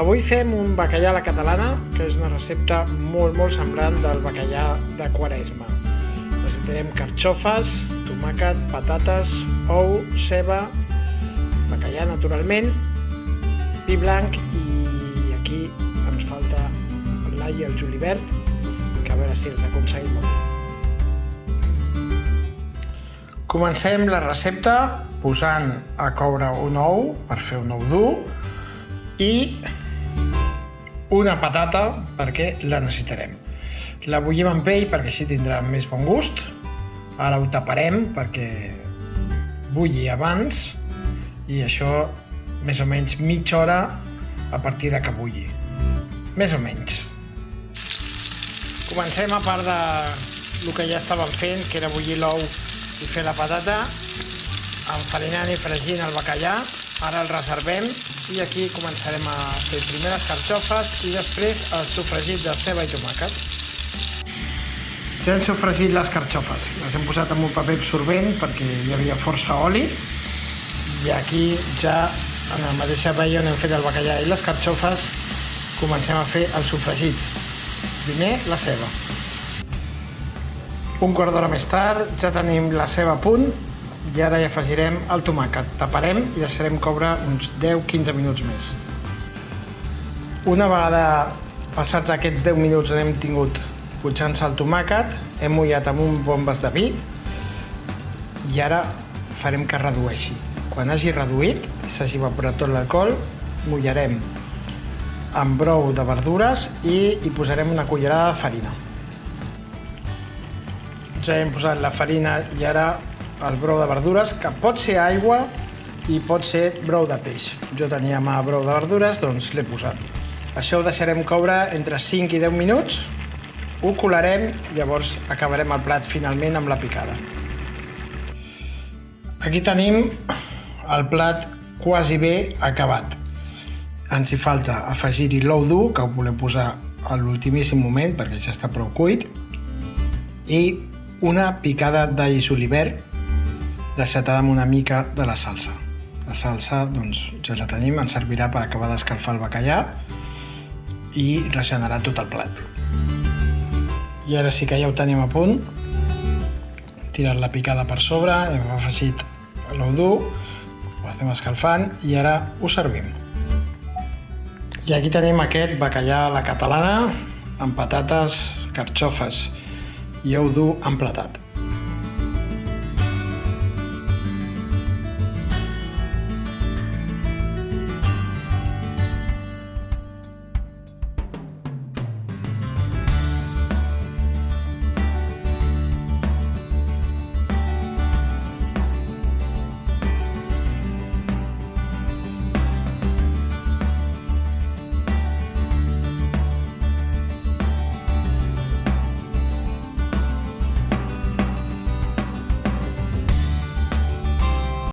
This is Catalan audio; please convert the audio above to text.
Avui fem un bacallà a la catalana, que és una recepta molt semblant del bacallà de Quaresma. Necessitarem carxofes, tomàquet, patates, ou, ceba, bacallà naturalment, vi blanc i aquí ens falta l'all i el julivert, que a veure si els aconseguim molt bé. Comencem la recepta posant a coure un ou per fer un ou dur i una patata perquè la necessitarem. La bullim amb pell perquè així tindrà més bon gust. Ara ho taparem perquè bulli abans i això més o menys mitja hora a partir de que bulli. Més o menys. Comencem a part del que ja estàvem fent, que era bullir l'ou i fer la patata, enfarinant i fregint el bacallà. Ara el reservem i aquí començarem a fer primer les carxofes i després el sofregit de ceba i tomàquet. Ja hem sofregit les carxofes, les hem posat en un paper absorbent perquè hi havia força oli i aquí ja en la mateixa paella on hem fet el bacallà i les carxofes comencem a fer el sofregit. Primer la ceba. Un quart d'hora més tard ja tenim la ceba a punt i ara hi afegirem el tomàquet. Taparem i deixarem coure uns 10-15 minuts més. Una vegada passats aquests 10 minuts on hem tingut pujant-se el tomàquet, hem mullat amb un bon vas de vi i ara farem que redueixi. Quan hagi reduït i s'hagi evaporat tot l'alcohol, mullarem amb brou de verdures i hi posarem una cullerada de farina. Ja hem posat la farina i ara el brou de verdures, que pot ser aigua i pot ser brou de peix. Jo tenia a mà brou de verdures, doncs l'he posat. Això ho deixarem coure entre 5 i 10 minuts, ho colarem i llavors acabarem el plat finalment amb la picada. Aquí tenim el plat quasi bé acabat. Ens hi falta afegir-hi l'ou dur, que ho volem posar a l'ultimíssim moment perquè ja està prou cuit, i una picada d'all i julivert deixatada amb una mica de la salsa. La salsa, doncs, ja la tenim, ens servirà per acabar d'escalfar el bacallà i regenerar tot el plat. I ara sí que ja ho tenim a punt. Hem tirat la picada per sobre, hem afegit l'ou dur, ho estem escalfant i ara ho servim. I aquí tenim aquest bacallà a la catalana amb patates, carxofes i ou dur emplatat.